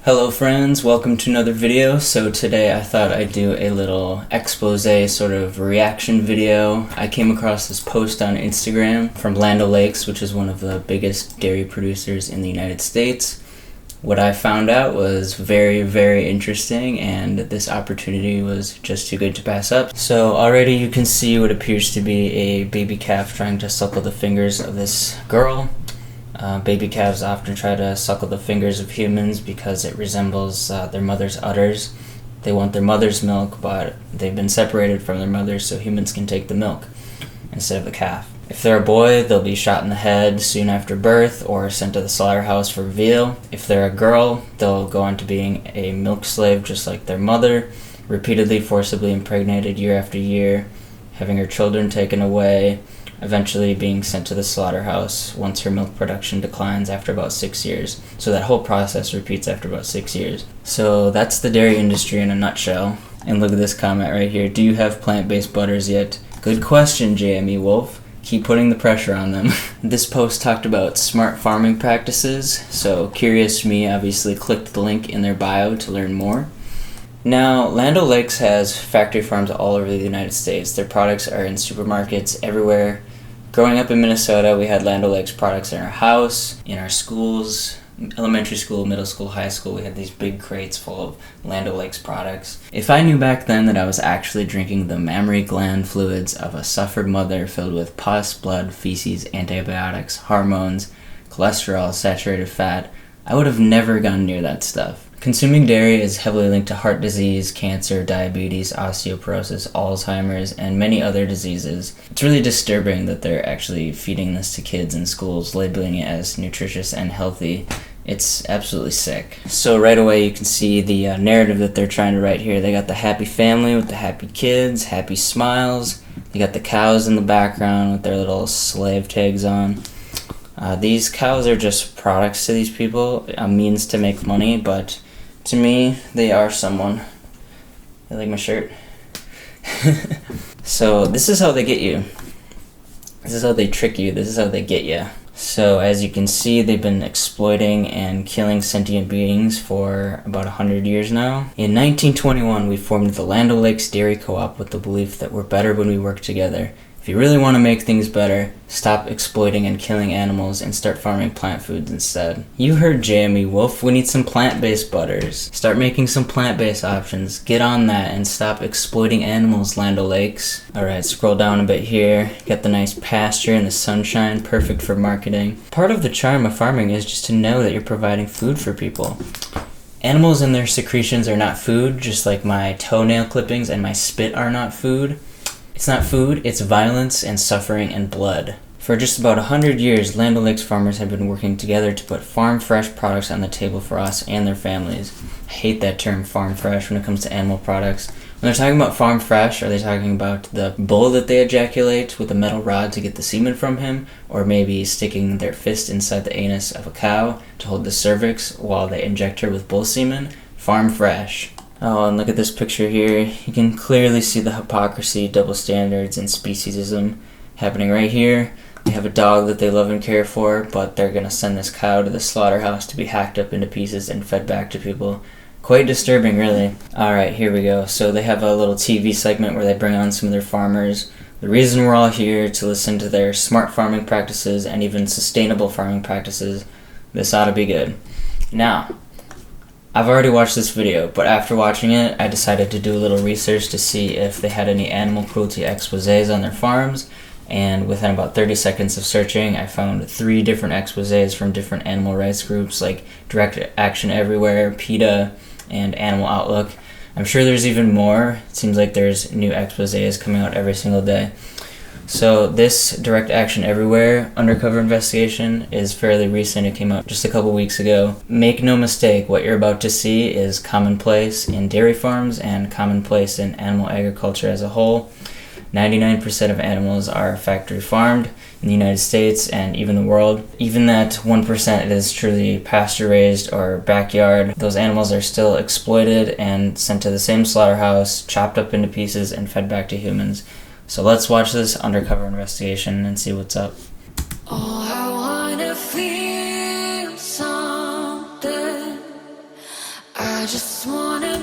Hello friends, welcome to another video. So today I thought I'd do a little expose sort of reaction video. I came across this post on Instagram from Land O'Lakes, which is one of the biggest dairy producers in the United States. What I found out was very, very interesting, and this opportunity was just too good to pass up. So already you can see what appears to be a baby calf trying to suckle the fingers of this girl. Baby calves often try to suckle the fingers of humans because it resembles their mother's udders. They want their mother's milk, but they've been separated from their mother so humans can take the milk instead of the calf. If they're a boy, they'll be shot in the head soon after birth or sent to the slaughterhouse for veal. If they're a girl, they'll go on to being a milk slave just like their mother, repeatedly forcibly impregnated year after year, having her children taken away, eventually being sent to the slaughterhouse once her milk production declines after about 6 years. So that whole process repeats after about 6 years. So that's the dairy industry in a nutshell. And look at this comment right here. Do you have plant-based butters yet? Good question, JME Wolf. Keep putting the pressure on them. This post talked about smart farming practices, so curious me obviously clicked the link in their bio to learn more. Now, Land O'Lakes has factory farms all over the United States. Their products are in supermarkets everywhere. Growing up in Minnesota, we had Land O'Lakes products in our house, in our schools, elementary school, middle school, high school. We had these big crates full of Land O'Lakes products. If I knew back then that I was actually drinking the mammary gland fluids of a suffered mother filled with pus, blood, feces, antibiotics, hormones, cholesterol, saturated fat, I would have never gone near that stuff. Consuming dairy is heavily linked to heart disease, cancer, diabetes, osteoporosis, Alzheimer's, and many other diseases. It's really disturbing that they're actually feeding this to kids in schools, labeling it as nutritious and healthy. It's absolutely sick. So right away you can see the narrative that they're trying to write here. They got the happy family with the happy kids, happy smiles. They got the cows in the background with their little slave tags on. These cows are just products to these people, a means to make money, but to me, they are someone. You like my shirt? So this is how they get you. This is how they trick you. This is how they get you. So as you can see, they've been exploiting and killing sentient beings for about 100 years now. In 1921, we formed the Land O'Lakes Dairy Co-op with the belief that we're better when we work together. If you really want to make things better, stop exploiting and killing animals and start farming plant foods instead. You heard JME Wolf, we need some plant-based butters. Start making some plant-based options. Get on that and stop exploiting animals, Land O'Lakes. Alright, scroll down a bit here. Got the nice pasture and the sunshine, perfect for marketing. Part of the charm of farming is just to know that you're providing food for people. Animals and their secretions are not food, just like my toenail clippings and my spit are not food. It's not food, it's violence and suffering and blood. For just about 100 years, Land O'Lakes farmers have been working together to put farm-fresh products on the table for us and their families. I hate that term, farm-fresh, when it comes to animal products. When they're talking about farm-fresh, are they talking about the bull that they ejaculate with a metal rod to get the semen from him? Or maybe sticking their fist inside the anus of a cow to hold the cervix while they inject her with bull semen? Farm-fresh. Oh, and look at this picture here. You can clearly see the hypocrisy, double standards, and speciesism happening right here. They have a dog that they love and care for, but they're going to send this cow to the slaughterhouse to be hacked up into pieces and fed back to people. Quite disturbing, really. Alright, here we go. So they have a little TV segment where they bring on some of their farmers. The reason we're all here to listen to their smart farming practices and even sustainable farming practices. This ought to be good. Now, I've already watched this video, but after watching it, I decided to do a little research to see if they had any animal cruelty exposés on their farms, and within about 30 seconds of searching, I found 3 different exposés from different animal rights groups like Direct Action Everywhere, PETA, and Animal Outlook. I'm sure there's even more. It seems like there's new exposés coming out every single day. So this Direct Action Everywhere undercover investigation is fairly recent. It came out just a couple weeks ago. Make no mistake, what you're about to see is commonplace in dairy farms and commonplace in animal agriculture as a whole. 99% of animals are factory farmed in the United States and even the world. Even that 1% is truly pasture raised or backyard. Those animals are still exploited and sent to the same slaughterhouse, chopped up into pieces and fed back to humans. So let's watch this undercover investigation and see what's up. Oh, I wanna feel something.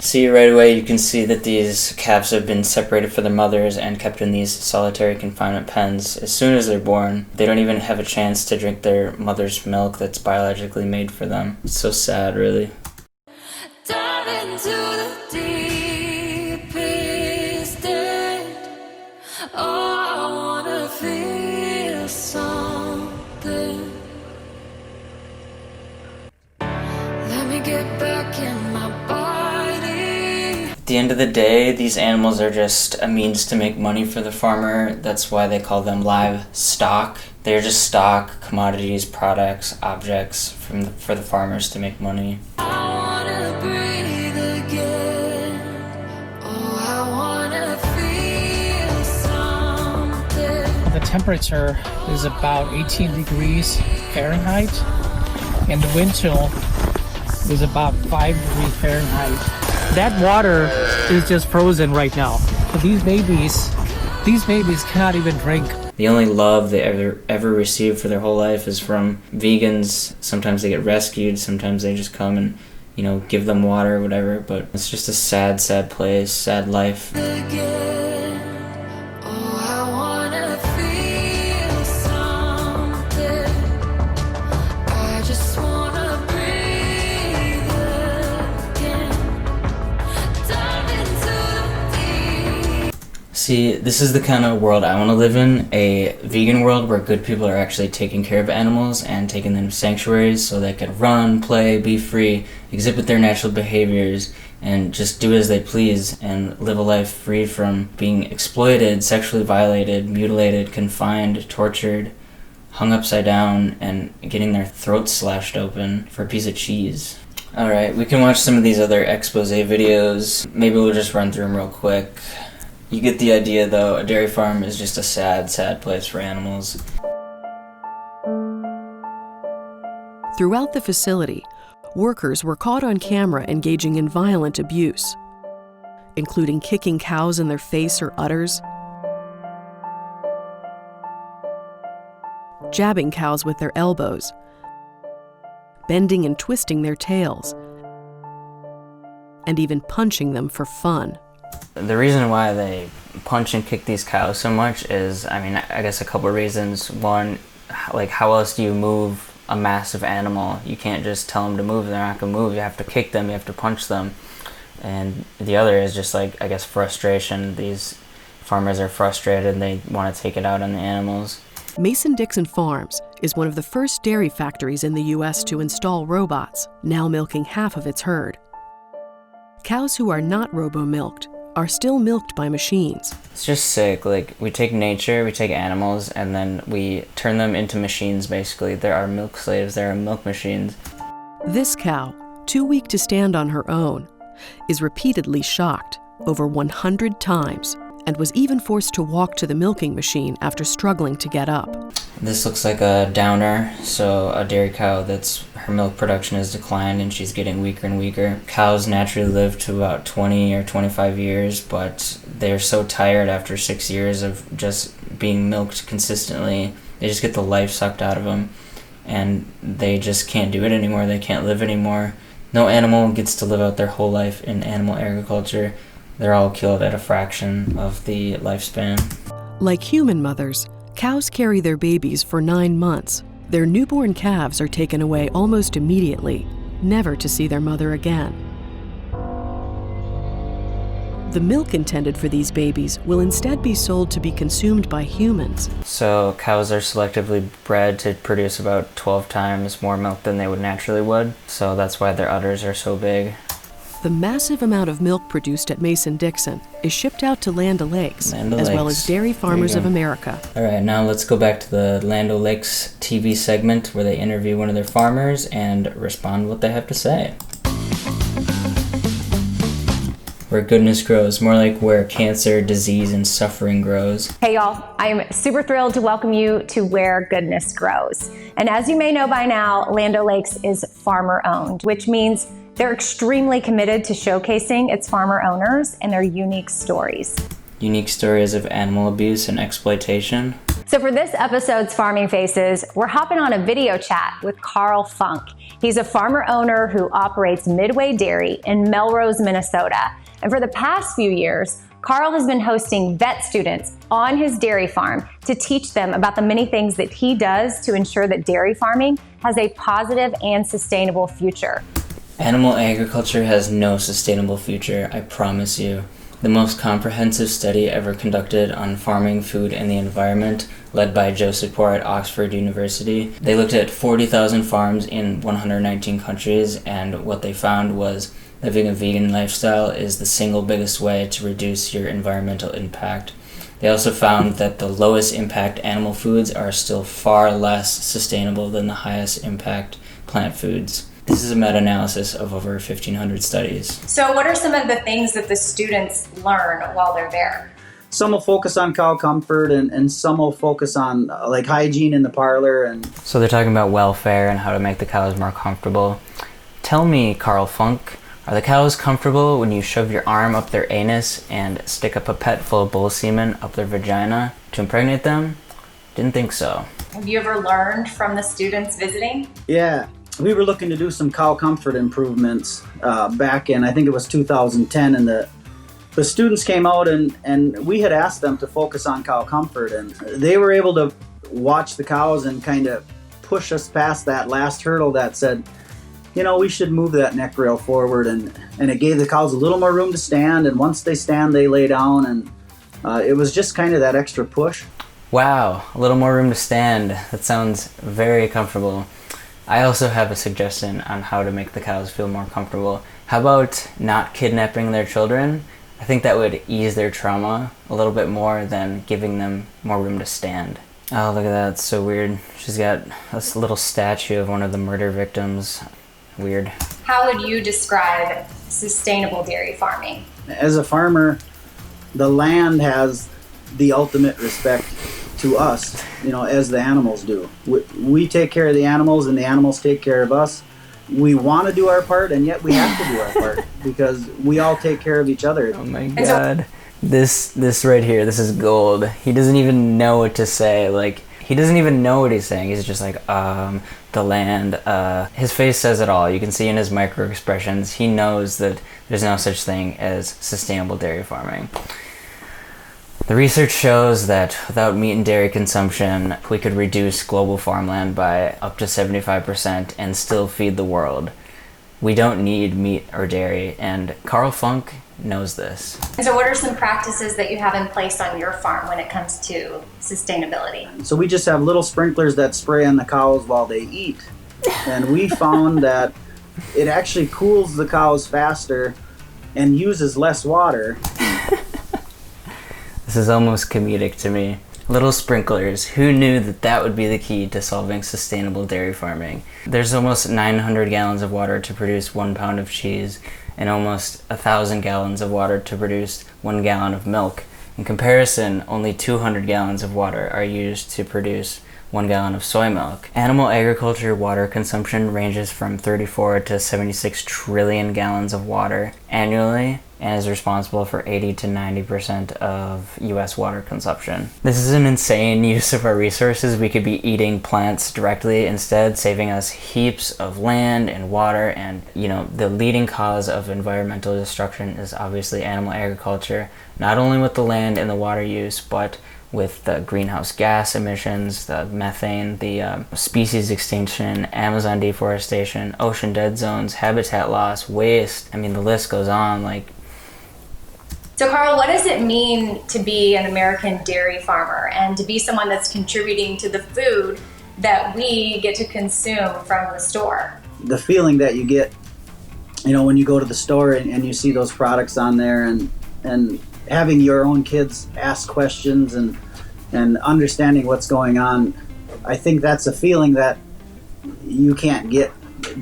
See, right away you can see that these calves have been separated from their mothers and kept in these solitary confinement pens. As soon as they're born, they don't even have a chance to drink their mother's milk that's biologically made for them. It's so sad, really. Dive into the deepest end. Oh, I wanna feel something. Let me get back in my body. At the end of the day, these animals are just a means to make money for the farmer. That's why they call them livestock. They're just stock, commodities, products, objects for the farmers to make money. I wanna breathe again. Oh, I wanna feel something. The temperature is about 18 degrees Fahrenheit, and the wind chill is about 5 degrees Fahrenheit. That water is just frozen right now. So these babies cannot even drink. The only love they ever receive for their whole life is from vegans. Sometimes they get rescued, sometimes they just come and, give them water or whatever, but it's just a sad, sad place, sad life. See, this is the kind of world I want to live in, a vegan world where good people are actually taking care of animals and taking them to sanctuaries so they can run, play, be free, exhibit their natural behaviors, and just do as they please and live a life free from being exploited, sexually violated, mutilated, confined, tortured, hung upside down, and getting their throats slashed open for a piece of cheese. Alright, we can watch some of these other expose videos. Maybe we'll just run through them real quick. You get the idea, though. A dairy farm is just a sad, sad place for animals. Throughout the facility, workers were caught on camera engaging in violent abuse, including kicking cows in their face or udders, jabbing cows with their elbows, bending and twisting their tails, and even punching them for fun. The reason why they punch and kick these cows so much is, I guess a couple of reasons. One, like, how else do you move a massive animal? You can't just tell them to move, they're not going to move. You have to kick them, you have to punch them. And the other is just, I guess, frustration. These farmers are frustrated and they want to take it out on the animals. Mason-Dixon Farms is one of the first dairy factories in the U.S. to install robots, now milking half of its herd. Cows who are not robo-milked are still milked by machines. It's just sick. We take nature, we take animals, and then we turn them into machines, basically. There are milk slaves, there are milk machines. This cow, too weak to stand on her own, is repeatedly shocked over 100 times and was even forced to walk to the milking machine after struggling to get up. This looks like a downer, so a dairy cow her milk production has declined and she's getting weaker and weaker. Cows naturally live to about 20 or 25 years, but they're so tired after 6 years of just being milked consistently. They just get the life sucked out of them, and they just can't do it anymore. They can't live anymore. No animal gets to live out their whole life in animal agriculture. They're all killed at a fraction of the lifespan. Like human mothers, cows carry their babies for 9 months. Their newborn calves are taken away almost immediately, never to see their mother again. The milk intended for these babies will instead be sold to be consumed by humans. So cows are selectively bred to produce about 12 times more milk than they would naturally would. So that's why their udders are so big. The massive amount of milk produced at Mason-Dixon is shipped out to Land O'Lakes, as well as Dairy Farmers of America. All right, now let's go back to the Land O'Lakes TV segment where they interview one of their farmers and respond what they have to say. Where goodness grows, more like where cancer, disease, and suffering grows. Hey y'all, I'm super thrilled to welcome you to Where Goodness Grows. And as you may know by now, Land O'Lakes is farmer owned, which means they're extremely committed to showcasing its farmer owners and their unique stories. Unique stories of animal abuse and exploitation. So for this episode's Farming Faces, we're hopping on a video chat with Carl Funk. He's a farmer owner who operates Midway Dairy in Melrose, Minnesota. And for the past few years, Carl has been hosting vet students on his dairy farm to teach them about the many things that he does to ensure that dairy farming has a positive and sustainable future. Animal agriculture has no sustainable future, I promise you. The most comprehensive study ever conducted on farming, food, and the environment, led by Joseph Poor at Oxford University. They looked at 40,000 farms in 119 countries, and what they found was living a vegan lifestyle is the single biggest way to reduce your environmental impact. They also found that the lowest impact animal foods are still far less sustainable than the highest impact plant foods. This is a meta-analysis of over 1,500 studies. So what are some of the things that the students learn while they're there? Some will focus on cow comfort and some will focus on like hygiene in the parlor. And so they're talking about welfare and how to make the cows more comfortable. Tell me, Carl Funk, are the cows comfortable when you shove your arm up their anus and stick a pipette full of bull semen up their vagina to impregnate them? Didn't think so. Have you ever learned from the students visiting? Yeah. We were looking to do some cow comfort improvements back in, I think it was 2010, and the students came out and we had asked them to focus on cow comfort, and they were able to watch the cows and kind of push us past that last hurdle that said, you know, we should move that neck rail forward, and it gave the cows a little more room to stand, and once they stand, they lay down, and it was just kind of that extra push. Wow, a little more room to stand. That sounds very comfortable. I also have a suggestion on how to make the cows feel more comfortable. How about not kidnapping their children? I think that would ease their trauma a little bit more than giving them more room to stand. Oh, look at that, it's so weird. She's got this little statue of one of the murder victims. Weird. How would you describe sustainable dairy farming? As a farmer, the land has the ultimate respect to us, you know, as the animals do. We take care of the animals and the animals take care of us. We want to do our part, and yet we have to do our part because we all take care of each other. Oh my god. This right here, this is gold. He doesn't even know what to say. Like, he doesn't even know what he's saying. He's just like, the land, his face says it all. You can see in his micro expressions, he knows that there's no such thing as sustainable dairy farming. The research shows that without meat and dairy consumption, we could reduce global farmland by up to 75% and still feed the world. We don't need meat or dairy, and Carl Funk knows this. And so what are some practices that you have in place on your farm when it comes to sustainability? So we just have little sprinklers that spray on the cows while they eat. And we found that it actually cools the cows faster and uses less water. This is almost comedic to me. Little sprinklers. Who knew that that would be the key to solving sustainable dairy farming? There's almost 900 gallons of water to produce 1 pound of cheese and almost 1,000 gallons of water to produce 1 gallon of milk. In comparison, only 200 gallons of water are used to produce 1 gallon of soy milk. Animal agriculture water consumption ranges from 34 to 76 trillion gallons of water annually, and is responsible for 80 to 90% of US water consumption. This is an insane use of our resources. We could be eating plants directly instead, saving us heaps of land and water. And you know, the leading cause of environmental destruction is obviously animal agriculture, not only with the land and the water use, but with the greenhouse gas emissions, the methane, the species extinction, Amazon deforestation, ocean dead zones, habitat loss, waste. I mean, the list goes on. Like, so Carl, what does it mean to be an American dairy farmer and to be someone that's contributing to the food that we get to consume from the store? The feeling that you get, you know, when you go to the store and you see those products on there, and having your own kids ask questions and understanding what's going on, I think that's a feeling that you can't get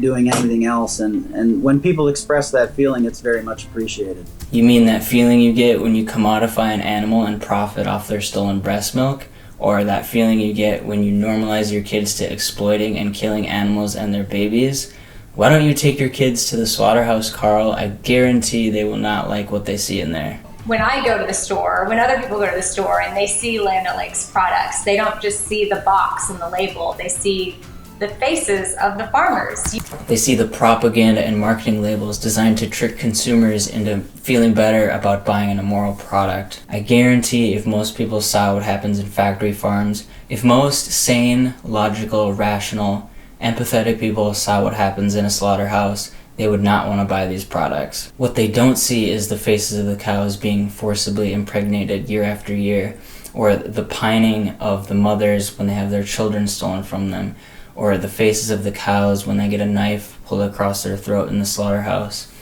doing anything else. And when people express that feeling, it's very much appreciated. You mean that feeling you get when you commodify an animal and profit off their stolen breast milk? Or that feeling you get when you normalize your kids to exploiting and killing animals and their babies? Why don't you take your kids to the slaughterhouse, Carl? I guarantee they will not like what they see in there. when I go to the store, when other people go to the store and they see Land O'Lakes products, they don't just see the box and the label, they see the faces of the farmers. They see the propaganda and marketing labels designed to trick consumers into feeling better about buying an immoral product. I guarantee if most people saw what happens in factory farms, if most sane, logical, rational, empathetic people saw what happens in a slaughterhouse, they would not want to buy these products. What they don't see is the faces of the cows being forcibly impregnated year after year, or the pining of the mothers when they have their children stolen from them, or the faces of the cows when they get a knife pulled across their throat in the slaughterhouse.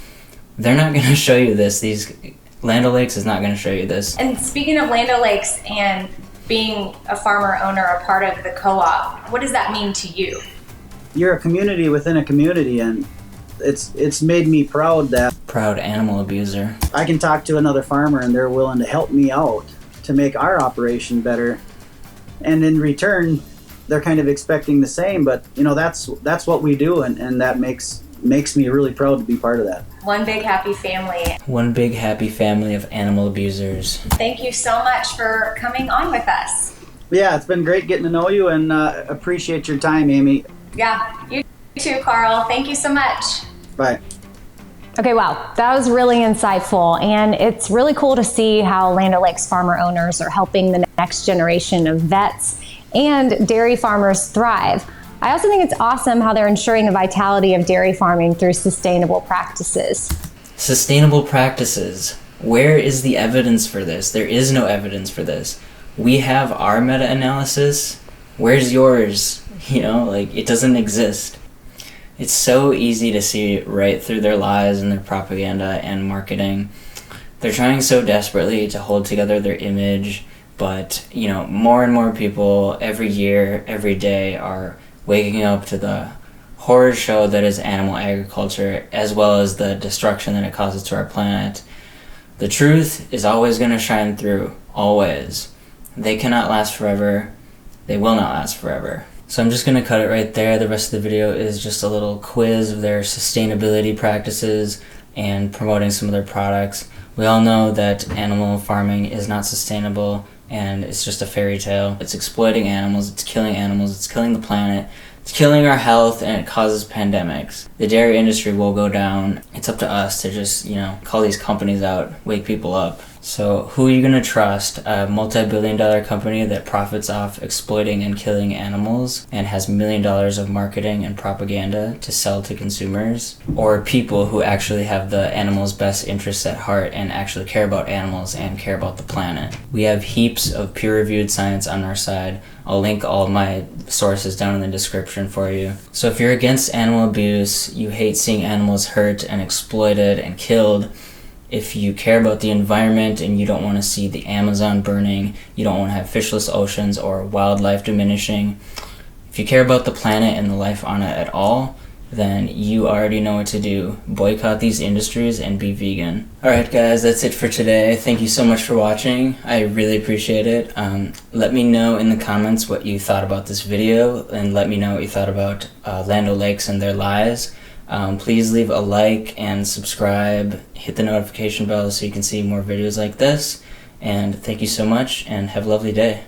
They're not going to show you this. Land O'Lakes is not going to show you this. And speaking of Land O'Lakes and being a farmer owner, a part of the co-op, what does that mean to you? You're a community within a community, and it's made me proud that Proud animal abuser. I can talk to another farmer and they're willing to help me out to make our operation better. And in return, they're kind of expecting the same, but that's what we do, and that makes me really proud to be part of that. One big happy family. One big happy family of animal abusers. Thank you so much for coming on with us. Yeah, it's been great getting to know you, and appreciate your time, Amy. Yeah, you too, Carl. Thank you so much. Bye. Okay, wow, that was really insightful, and it's really cool to see how Land O'Lakes farmer owners are helping the next generation of vets and dairy farmers thrive. I also think it's awesome how they're ensuring the vitality of dairy farming through sustainable practices. Sustainable practices. Where is the evidence for this? There is no evidence for this. We have our meta-analysis. Where's yours? It doesn't exist. It's so easy to see right through their lies and their propaganda and marketing. They're trying so desperately to hold together their image, but more and more people every year, every day are waking up to the horror show that is animal agriculture, as well as the destruction that it causes to our planet. The truth is always going to shine through, always. They cannot last forever. They will not last forever. So I'm just going to cut it right there. The rest of the video is just a little quiz of their sustainability practices and promoting some of their products. We all know that animal farming is not sustainable and it's just a fairy tale. It's exploiting animals, it's killing the planet, it's killing our health, and it causes pandemics. The dairy industry will go down. It's up to us to just, call these companies out, wake people up. So who are you going to trust? A multi-billion-dollar company that profits off exploiting and killing animals and has $1 million of marketing and propaganda to sell to consumers? Or people who actually have the animals' best interests at heart and actually care about animals and care about the planet? We have heaps of peer-reviewed science on our side. I'll link all of my sources down in the description for you. So if you're against animal abuse, you hate seeing animals hurt and exploited and killed, if you care about the environment and you don't want to see the Amazon burning, you don't want to have fishless oceans or wildlife diminishing, if you care about the planet and the life on it at all, then you already know what to do. Boycott these industries and be vegan. Alright guys, that's it for today. Thank you so much for watching. I really appreciate it. Let me know in the comments what you thought about this video, and let me know what you thought about Land O'Lakes and their lies. Please leave a like and subscribe, hit the notification bell so you can see more videos like this, and thank you so much and have a lovely day.